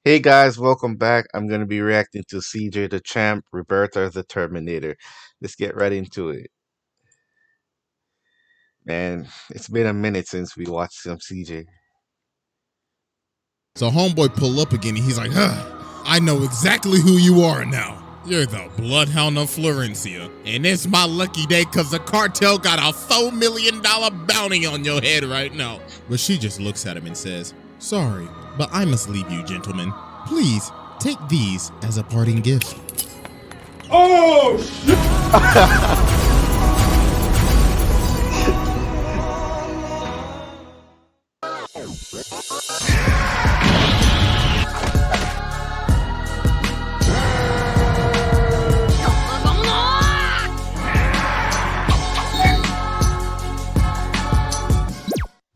Hey guys, welcome back. I'm going to be reacting to CJ the Champ, Roberta the Terminator. Let's get right into it. Man, it's been a minute since we watched some CJ. So homeboy pull up again and he's like, I know exactly who you are now. You're the Bloodhound of Florencia. And it's my lucky day because the cartel got a $4 million bounty on your head right now. But she just looks at him and says, sorry, but I must leave you, gentlemen. Please take these as a parting gift. Oh, shit!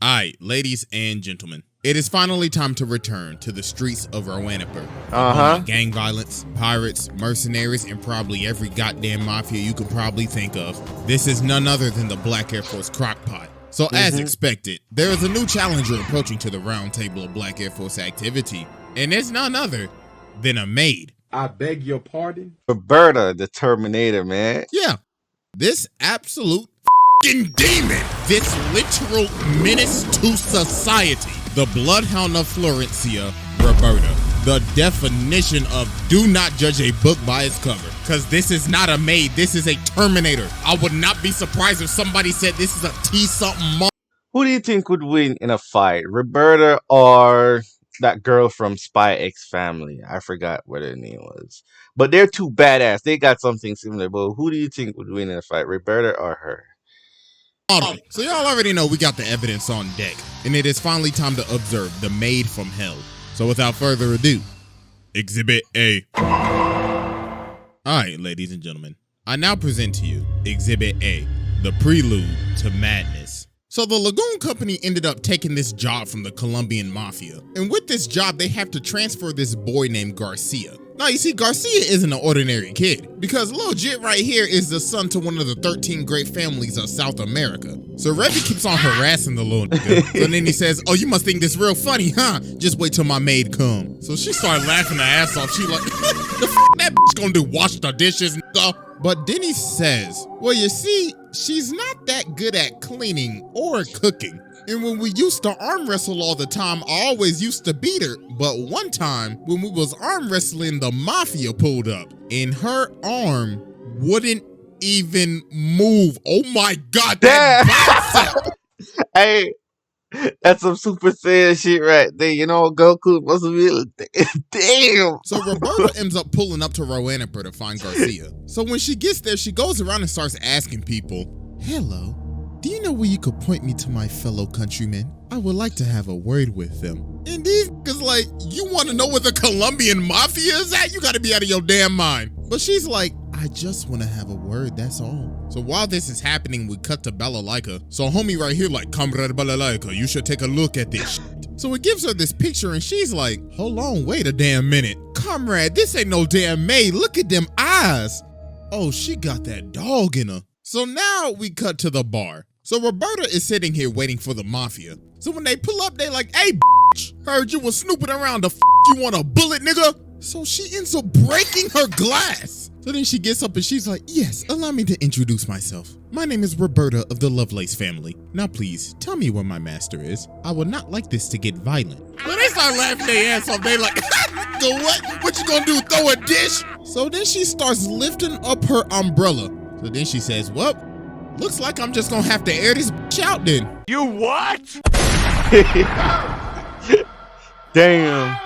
Alright, ladies and gentlemen, it is finally time to return to the streets of Rowanipur. Gang violence, pirates, mercenaries, and probably every goddamn mafia you could probably think of. This is none other than the Black Air Force Crockpot. So as expected, there is a new challenger approaching to the round table of Black Air Force activity, and it's none other than a maid. I beg your pardon? Roberta the Terminator, man. Yeah, this absolute demon, this literal menace to society, the Bloodhound of Florencia, Roberta. The definition of do not judge a book by its cover, because this is not a maid, this is a Terminator. I would not be surprised if somebody said this is a T-something. Who do you think would win in a fight, Roberta or that girl from Spy X Family? I forgot what her name was. But they're two badass. They got something similar. But who do you think would win in a fight, Roberta or her? So y'all already know we got the evidence on deck, and it is finally time to observe the maid from hell. So without further ado, Exhibit A. Alright, ladies and gentlemen, I now present to you Exhibit A, the prelude to madness. So the Lagoon Company ended up taking this job from the Colombian Mafia. And with this job, they have to transfer this boy named Garcia. Now, you see, Garcia isn't an ordinary kid, because Lil Jit right here is the son to one of the 13 great families of South America. So Reggie keeps on harassing the little nigga. So then he says, oh, you must think this real funny, huh? Just wait till my maid come. So she started laughing her ass off. She like, the f that bitch gonna do? Wash the dishes, nigga? But then he says, well, you see, she's not that good at cleaning or cooking. And when we used to arm wrestle all the time, I always used to beat her. But one time, when we was arm wrestling, the mafia pulled up and her arm wouldn't even move. Oh my God, that bicep! Hey, that's some Super Saiyan shit right there. You know, Goku must be damn. So Roberta ends up pulling up to Rowanipur to find Garcia. So when she gets there, she goes around and starts asking people, hello, do you know where you could point me to my fellow countrymen? I would like to have a word with them. And these niggas like, you want to know where the Colombian Mafia is at? You got to be out of your damn mind. But she's like, I just want to have a word, that's all. So while this is happening, we cut to Balalaika. So homie right here like, Comrade Balalaika, you should take a look at this shit. So it gives her this picture and she's like, hold on, wait a damn minute. Comrade, this ain't no damn maid. Look at them eyes. Oh, she got that dog in her. So now we cut to the bar. So Roberta is sitting here waiting for the mafia. So when they pull up, they like, hey, bitch, heard you was snooping around. The f you want a bullet, nigga? So she ends up breaking her glass. So then she gets up and she's like, yes, allow me to introduce myself. My name is Roberta of the Lovelace family. Now please, tell me where my master is. I would not like this to get violent. So they start laughing their ass off. They like, go what? What you gonna do, throw a dish? So then she starts lifting up her umbrella. So then she says, well, looks like I'm just gonna have to air this bitch out then. You what? Damn.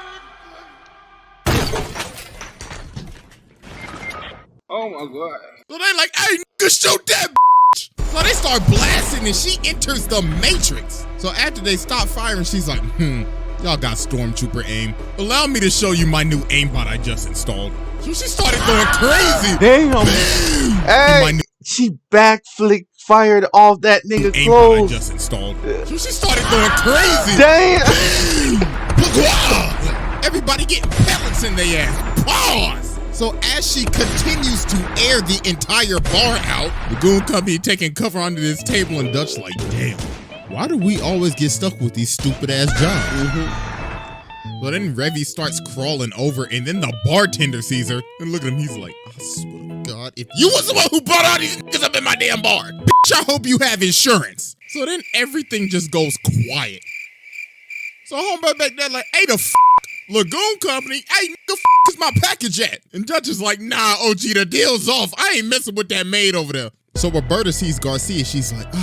Oh my God. So they like, hey, nigga, shoot that bitch. So they start blasting and she enters the Matrix. So after they stop firing, she's like, y'all got stormtrooper aim. Allow me to show you my new aimbot I just installed. So she started going crazy. Damn. Hey, she backflick fired off that nigga clothes. I just installed. So she started going crazy. Damn. Everybody getting pellets in their ass. Pause. So as she continues to air the entire bar out, the Goon Company taking cover under this table and Dutch like, damn, why do we always get stuck with these stupid ass jobs? So then Revy starts crawling over, and then the bartender sees her. And look at him, he's like, I swear to God, if you was the one who brought all these niggas up in my damn bar, bitch, I hope you have insurance. So then everything just goes quiet. So homeboy back there like, hey, the Lagoon Company, hey, the is my package at? And Dutch is like, nah, OG, the deal's off. I ain't messing with that maid over there. So Roberta sees Garcia. She's like,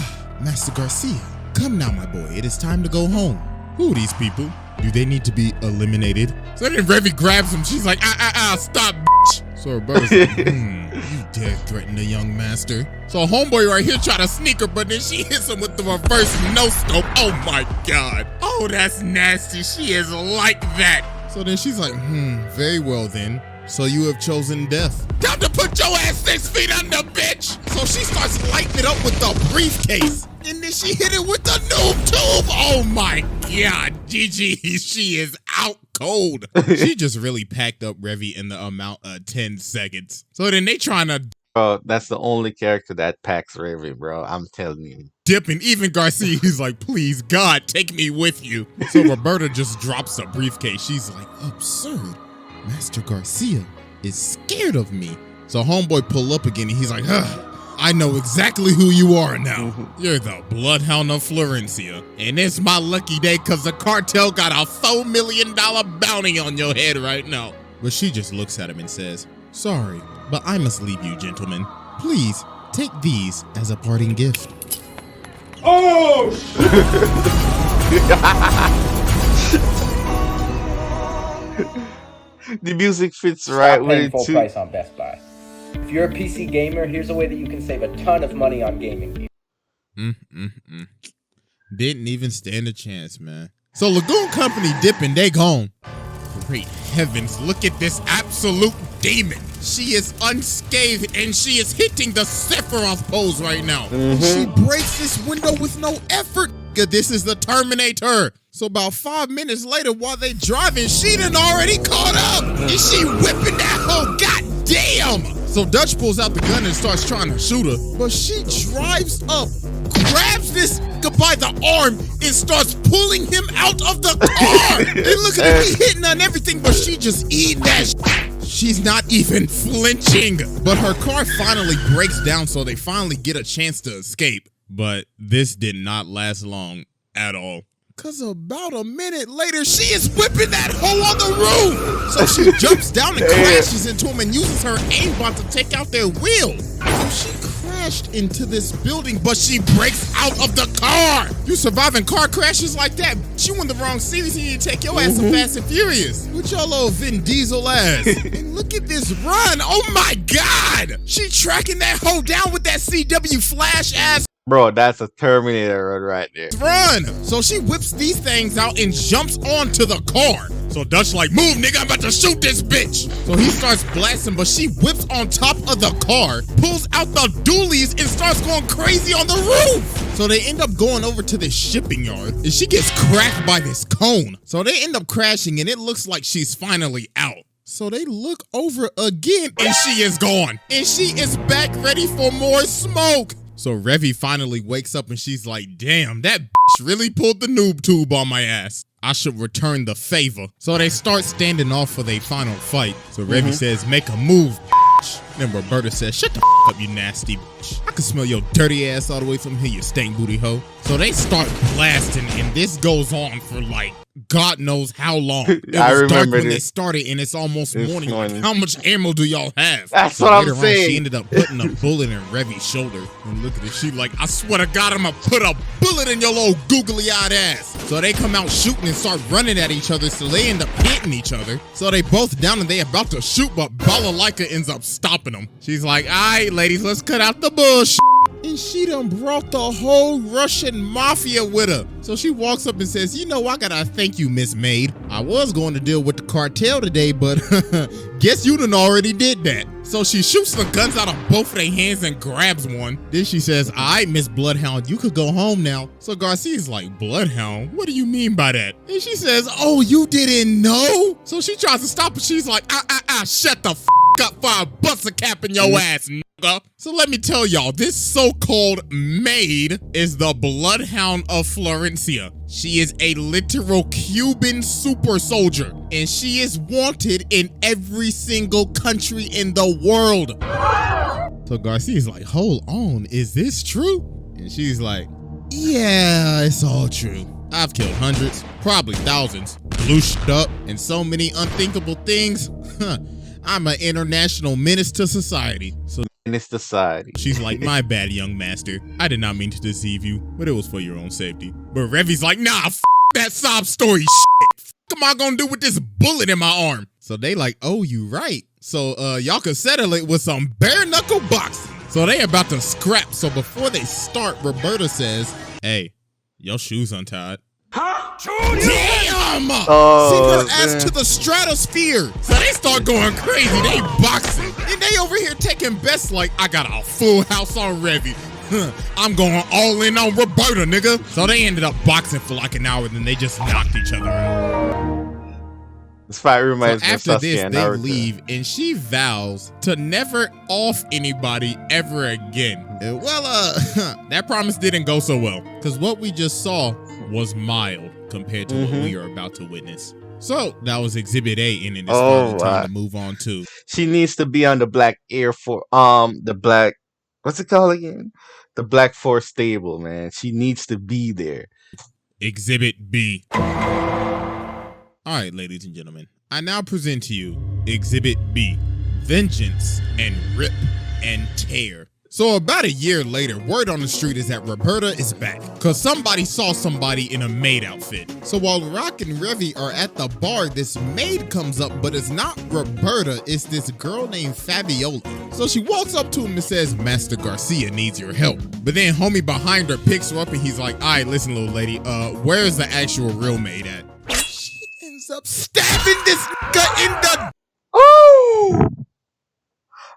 Master Garcia, come now, my boy. It is time to go home. Who are these people? Do they need to be eliminated? So then Revy grabs him. She's like, stop, bitch. So Roberta's like, you dare threaten the young master? So homeboy right here try to sneak her, but then she hits him with the reverse no-scope. Oh my God. Oh, that's nasty. She is like that. So then she's like, very well then. So you have chosen death. Time to put your ass 6 feet under, bitch! So she starts lighting it up with the briefcase. And then she hit it with the noob tube. Oh my God, Gigi, she is out cold. She just really packed up Revy in the amount of 10 seconds. So then they trying to Bro, that's the only character that packs Revy, bro. I'm telling you. dip, and even Garcia, he's like, please, God, take me with you. So Roberta just drops a briefcase. She's like, absurd. Master Garcia is scared of me. So homeboy pull up again, and he's like, I know exactly who you are now. You're the Bloodhound of Florencia. And it's my lucky day because the cartel got a $4 million bounty on your head right now. But she just looks at him and says, sorry, but I must leave you, gentlemen. Please, take these as a parting gift. Oh, The music fits right Stop with paying it full too. price on Best Buy. If you're a PC gamer, here's a way that you can save a ton of money on gaming gear. Didn't even stand a chance, man. So Lagoon Company dipping, they gone. Great heavens, look at this absolute demon. She is unscathed and she is hitting the Sephiroth pose right now. She breaks this window with no effort. This is the Terminator. So about 5 minutes later, while they driving, she done already caught up. And she whipping that hoe, goddamn. So Dutch pulls out the gun and starts trying to shoot her. But she drives up, grabs this nigga by the arm, and starts pulling him out of the car. And look at him, he hitting her and everything, but she just eating that shit. She's not even flinching. But her car finally breaks down, so they finally get a chance to escape. But this did not last long at all. Cause about a minute later, she is whipping that hoe on the roof. So she jumps down and crashes into him and uses her aimbot to take out their wheel. So she crashed into this building, but she breaks out of the car. You surviving car crashes like that? You in the wrong series, you need to take your ass to Fast and Furious with your little Vin Diesel ass. And look at this run. Oh my God. She tracking that hoe down with that CW Flash ass. Bro, that's a Terminator run right there. Run! So she whips these things out and jumps onto the car. So Dutch like, move nigga, I'm about to shoot this bitch. So he starts blasting, but she whips on top of the car, pulls out the dualies and starts going crazy on the roof. So they end up going over to this shipping yard and she gets cracked by this cone. So they end up crashing and it looks like she's finally out. So they look over again and she is gone. And she is back ready for more smoke. So Revy finally wakes up and she's like, damn, that bitch really pulled the noob tube on my ass. I should return the favor. So they start standing off for their final fight. So Revy says, make a move, bitch. Then Roberta says, shut the up, you nasty bitch. I can smell your dirty ass all the way from here, you stank booty hoe. So they start blasting and this goes on for like God knows how long. It was dark when they started and it's almost morning. Like, how much ammo do y'all have? That's so what I'm later on, saying. she ended up putting a bullet in Revy's shoulder. And look at it. She like, I swear to God, I'm gonna put a bullet in your little googly-eyed ass. So they come out shooting and start running at each other. So they end up hitting each other. So they both down and they about to shoot, but Balalaika ends up stopping them. She's like, all right, ladies, let's cut out the bullshit. And she done brought the whole Russian mafia with her. So she walks up and says, you know, I gotta thank you, Miss Maid. I was going to deal with the cartel today, but guess you done already did that. So she shoots the guns out of both of their hands and grabs one. Then she says, all right, Miss Bloodhound, you could go home now. So Garcia's like, Bloodhound? What do you mean by that? And she says, oh, you didn't know? So she tries to stop, but she's like, shut the f up before I bust a cap in your ass, nigga. So let me tell y'all, this so-called maid is the bloodhound of Florencia. She is a literal Cuban super soldier, and she is wanted in every single country in the world. So Garcia's like, hold on, is this true? And she's like, yeah, it's all true. I've killed hundreds, probably thousands, loosed up, and so many unthinkable things. I'm an international menace to society. So Menace to society. she's like, my bad, young master. I did not mean to deceive you, but it was for your own safety. But Revy's like, nah, that sob story shit. Am I gonna do with this bullet in my arm? So they like, oh, you right. So y'all can settle it with some bare knuckle boxing. So they about to scrap. So before they start, Roberta says, hey, your shoes untied. Huh? Damn! Oh, Send her ass man. to the stratosphere. So they start going crazy. They boxing. And they over here taking bets like, I got a full house on Revy. I'm going all in on Roberta, nigga. So they ended up boxing for like an hour, then they just knocked each other out. This fight So reminds me of after Sasuke this, and they Naruto. leave, and she vows to never off anybody ever again. Well, that promise didn't go so well, because what we just saw was mild compared to what we are about to witness. So that was Exhibit A, and it is finally time to move on to. She needs to be on the Black Air Force, the Black, what's it called again? The Black Force stable, man. She needs to be there. Exhibit B. All right, ladies and gentlemen, I now present to you Exhibit B, Vengeance and Rip and Tear. So about a year later, word on the street is that Roberta is back, because somebody saw somebody in a maid outfit. So while Rock and Revy are at the bar, this maid comes up, but it's not Roberta, it's this girl named Fabiola. So she walks up to him and says, Master Garcia needs your help. But then homie behind her picks her up and he's like, all right, listen, little lady, where's the actual real maid at? She ends up stabbing this nigga in the... Oh!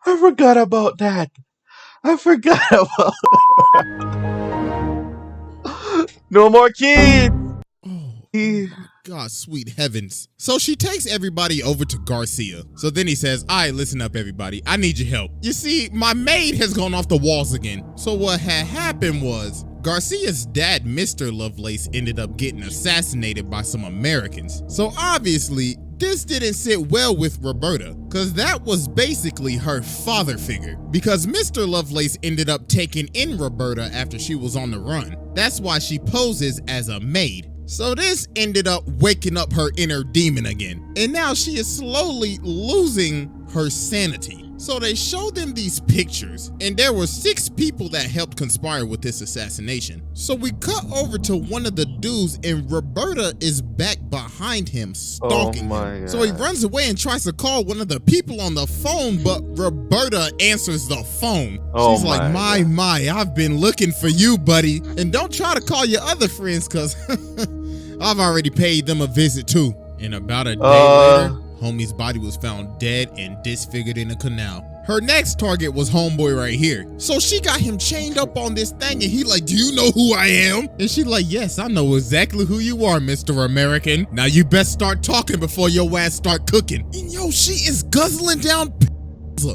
I forgot about that. I forgot about No more kids. Oh, God, sweet heavens. So she takes everybody over to Garcia. So then he says, all right, listen up, everybody. I need your help. You see, my maid has gone off the walls again. So what had happened was Garcia's dad, Mr. Lovelace, ended up getting assassinated by some Americans. So obviously, this didn't sit well with Roberta, because that was basically her father figure. Because Mr. Lovelace ended up taking in Roberta after she was on the run. That's why she poses as a maid. So this ended up waking up her inner demon again. And now she is slowly losing her sanity. So they showed them these pictures, and there were 6 people that helped conspire with this assassination. So we cut over to one of the dudes, and Roberta is back behind him, stalking him. So he runs away and tries to call one of the people on the phone, but Roberta answers the phone. She's like, my, I've been looking for you, buddy. And don't try to call your other friends, because I've already paid them a visit too. And about a day later, homie's body was found dead and disfigured in a canal. Her next target was homeboy right here. So she got him chained up on this thing, and he like, do you know who I am? And she like, yes, I know exactly who you are, Mr. American. Now you best start talking before your ass start cooking. And yo, she is guzzling down.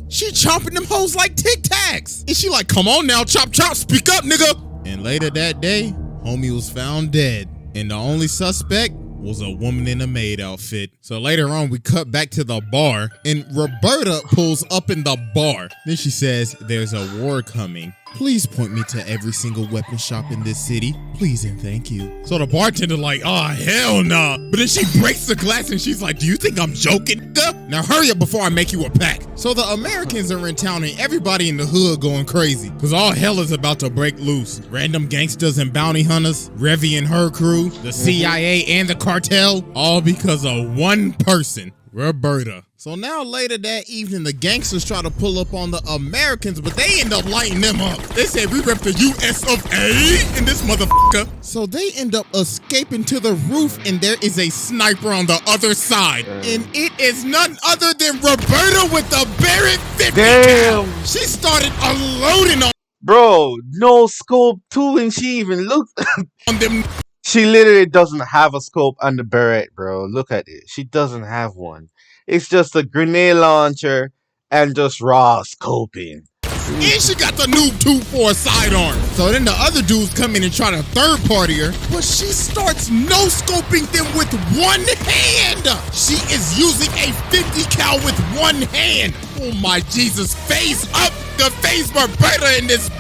She chomping them hoes like Tic Tacs. And she like, come on now, chop chop, speak up, nigga. And later that day, homie was found dead. And the only suspect was a woman in a maid outfit. So later on, we cut back to the bar, and Roberta pulls up in the bar. Then she says, there's a war coming. Please point me to every single weapon shop in this city. Please and thank you. So the bartender like, oh, hell nah. But then she breaks the glass and she's like, do you think I'm joking? Now hurry up before I make you a pack. So the Americans are in town and everybody in the hood going crazy, because all hell is about to break loose. Random gangsters and bounty hunters, Revy and her crew, the CIA and the cartel, all because of one person, Roberta. So now later that evening, the gangsters try to pull up on the Americans, but they end up lighting them up. They said, we rep the US of A in this motherfucker. So they end up escaping to the roof, and there is a sniper on the other side. And it is none other than Roberta with the Barrett 50 cal. She started unloading Bro, no scope too, and she even looked on them. She literally doesn't have a scope on the Barrett, bro. Look at it. She doesn't have one. It's just a grenade launcher and just raw scoping. And she got the noob 2-4 sidearm. So then the other dudes come in and try to third party her, but she starts no-scoping them with one hand. She is using a 50 cal with one hand. Oh my Jesus, face up the face Roberta in this.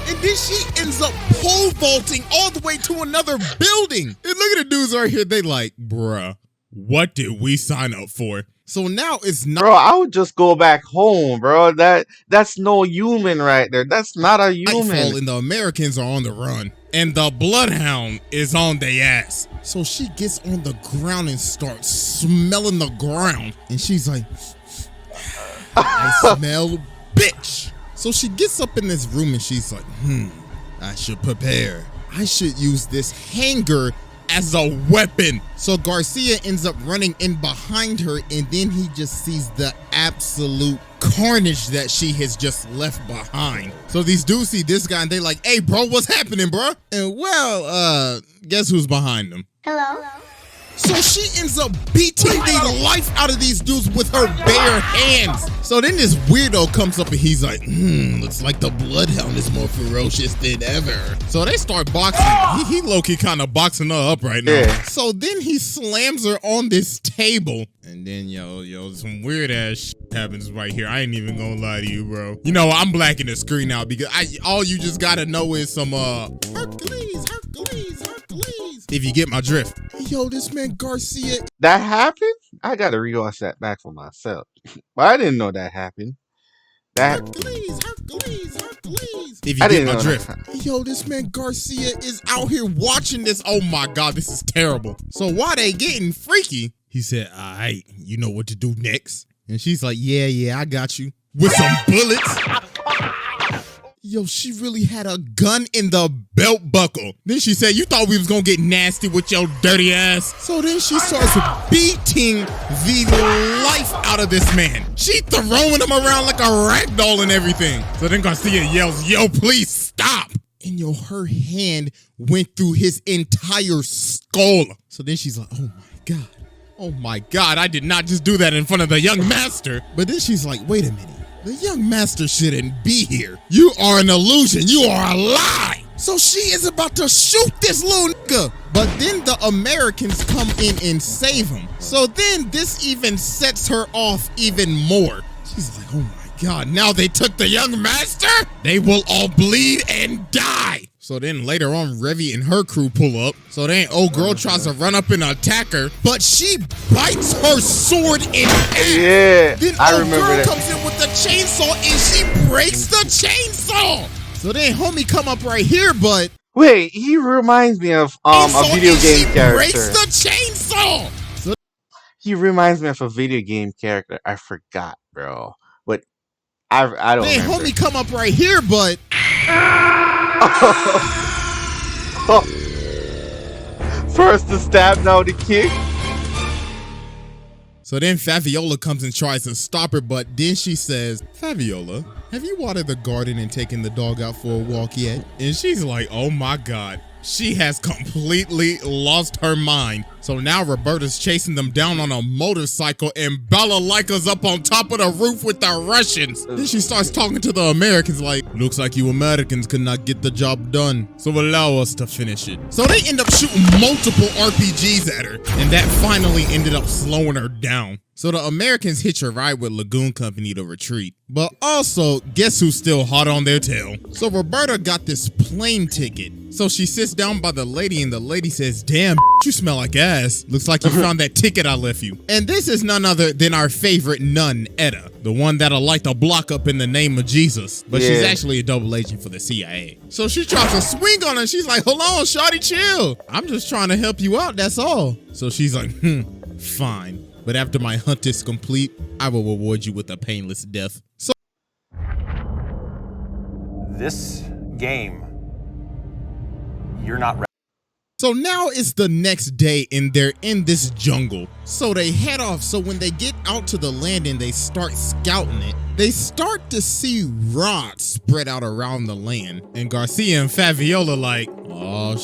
And then she ends up pole vaulting all the way to another building. And look at the dudes right here. They like, bruh, what did we sign up for? So now it's not. Bro, I would just go back home, bro. That's no human right there. That's not a human. Nightfall and the Americans are on the run, and the Bloodhound is on their ass. So she gets on the ground and starts smelling the ground, and she's like, I smell bitch. So she gets up in this room and she's like, I should prepare. I should use this hanger as a weapon. So Garcia ends up running in behind her, and then he just sees the absolute carnage that she has just left behind. So these dudes see this guy and they like, hey bro, what's happening, bro? And well, guess who's behind them? Hello. So she ends up beating the life out of these dudes with her bare hands. So then this weirdo comes up and he's like, looks like the Bloodhound is more ferocious than ever. So they start boxing. He low-key kind of boxing her up right now. Yeah. So then he slams her on this table. And then, yo, some weird ass shit happens right here. I ain't even gonna lie to you, bro. You know, I'm blacking the screen out because all you just gotta know is some, Hercules. If you get my drift. Yo, this man Garcia. That happened? I gotta rewatch that back for myself. But I didn't know that happened. Hercules. If you I get didn't my know drift. that. Yo, this man Garcia is out here watching this. Oh my God, this is terrible. So while they getting freaky, he said, all right, you know what to do next. And she's like, yeah, I got you. With some bullets. Yo, she really had a gun in the belt buckle. Then she said, you thought we was gonna get nasty with your dirty ass. So then she starts beating the life out of this man. She throwing him around like a rag doll and everything. So then Garcia yells, yo, please stop. And yo, her hand went through his entire skull. So then she's like, oh my God, I did not just do that in front of the young master. But then she's like, wait a minute. The young master shouldn't be here. You are an illusion. You are a lie. So she is about to shoot this little nigga. But then the Americans come in and save him. So then this even sets her off even more. She's like, oh my God, now they took the young master? They will all bleed and die. So then later on, Revy and her crew pull up. So then old girl tries to run up and attack her, but she bites her sword in half. Yeah, Then I old remember girl that. comes in with the chainsaw and she breaks the chainsaw. So then homie come up right here, but Wait, he reminds me of a video game she character. breaks the chainsaw. So He reminds me of a video game character. I forgot, bro. But I don't then remember. homie come up right here, but First the stab, now the kick. so then Faviola comes and tries to stop her, but then she says, Faviola, have you watered the garden and taken the dog out for a walk yet? And she's like, oh my God. She has completely lost her mind. So now Roberta's chasing them down on a motorcycle and Balalika's up on top of the roof with the Russians. Then she starts talking to the Americans like, looks like you Americans could not get the job done, so allow us to finish it. So they end up shooting multiple RPGs at her, and that finally ended up slowing her down. So the Americans hitch a ride with Lagoon Company to retreat. But also, guess who's still hot on their tail? So Roberta got this plane ticket. So she sits down by the lady and the lady says, damn, you smell like ass. Looks like you found that ticket I left you. And this is none other than our favorite nun, Etta. The one that'll light the block up in the name of Jesus. But she's actually a double agent for the CIA. So she tries to swing on her. She's like, hold on, shawty, chill. I'm just trying to help you out, that's all. So she's like, fine. But after my hunt is complete, I will reward you with a painless death. So This game, you're not ready. So now it's the next day and they're in this jungle. So they head off. So when they get out to the landing, they start scouting it. They start to see rods spread out around the land. And Garcia and Faviola like, oh,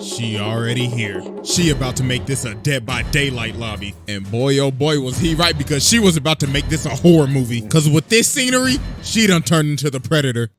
She already here. She about to make this a Dead by Daylight lobby. And boy, oh boy, was he right, because she was about to make this a horror movie. Because with this scenery, she done turned into the Predator.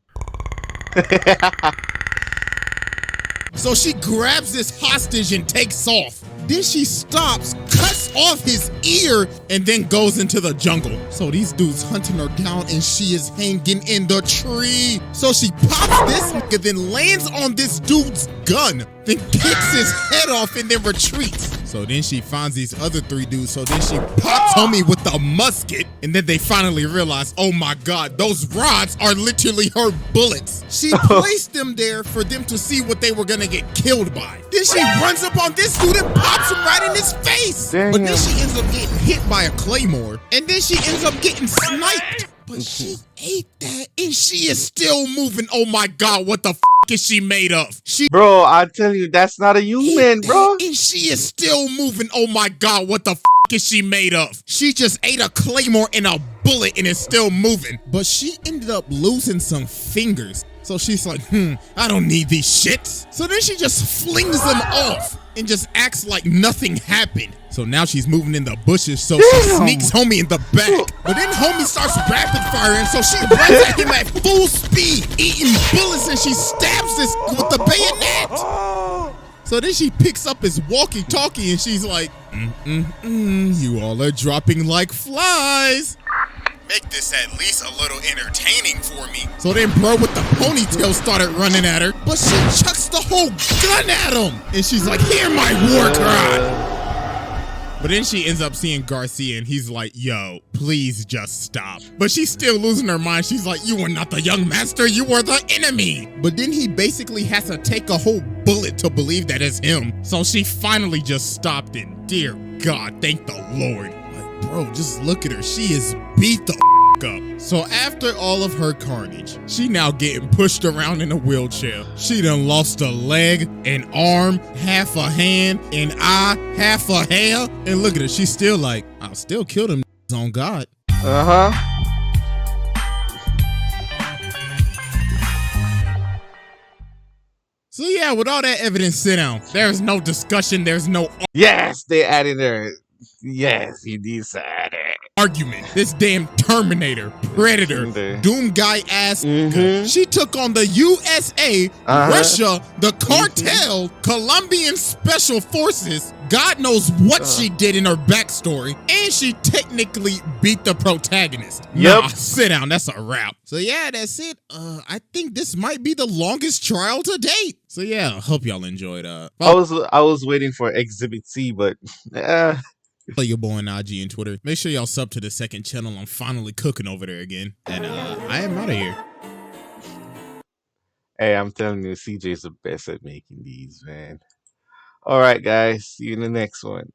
So she grabs this hostage and takes off. Then she stops, cuts off his ear, and then goes into the jungle. So these dudes hunting her down, and she is hanging in the tree. So she pops this nigga, then lands on this dude's gun, then kicks his head off and then retreats. So then she finds these other 3 dudes. So then she pops homie with the musket, and then they finally realize, oh my God, those rods are literally her bullets. She placed them there for them to see what they were gonna get killed by. Then she runs up on this dude and pops him right in his face. Damn. But then she ends up getting hit by a claymore, and then she ends up getting sniped. But she ate that, and she is still moving. Oh my God, what the f is she made of? She Bro, I tell you, that's not a human, bro. and she is still moving. Oh my God, what the f is she made of? She just ate a claymore and a bullet and is still moving. But she ended up losing some fingers. So she's like, I don't need these shits. So then she just flings them off and just acts like nothing happened. So now she's moving in the bushes, so she sneaks homie in the back. But then homie starts rapid firing, so she runs at him at full speed, eating bullets, and she stabs this with the bayonet. So then she picks up his walkie-talkie and she's like, you all are dropping like flies. Make this at least a little entertaining for me. So then bro with the ponytail started running at her, but she chucks the whole gun at him. And she's like, hear my war cry. But then she ends up seeing Garcia and he's like, yo, please just stop. But she's still losing her mind. She's like, you are not the young master, you are the enemy. But then he basically has to take a whole bullet to believe that it's him. So she finally just stopped it. Dear God, thank the Lord. Like, bro, just look at her. She is beat the up. So after all of her carnage, she now getting pushed around in a wheelchair. She done lost a leg, an arm, half a hand, an eye, half a hair. And look at her, she's still like, I'll still kill them on God. So yeah, with all that evidence sit down, there's no discussion, there's no Yes, they added there. Yes, he decided. argument. This damn Terminator, Predator, Doom guy ass. She took on the USA, Russia, the cartel, Colombian special forces. God knows what she did in her backstory, and she technically beat the protagonist. Nah, sit down. That's a wrap. So yeah, that's it. I think this might be the longest trial to date. So yeah, hope y'all enjoyed. I was waiting for Exhibit C, but Follow your boy on IG and Twitter. Make sure y'all sub to the second channel. I'm finally cooking over there again. And I am out of here. hey, I'm telling you, CJ's the best at making these, man. All right, guys. See you in the next one.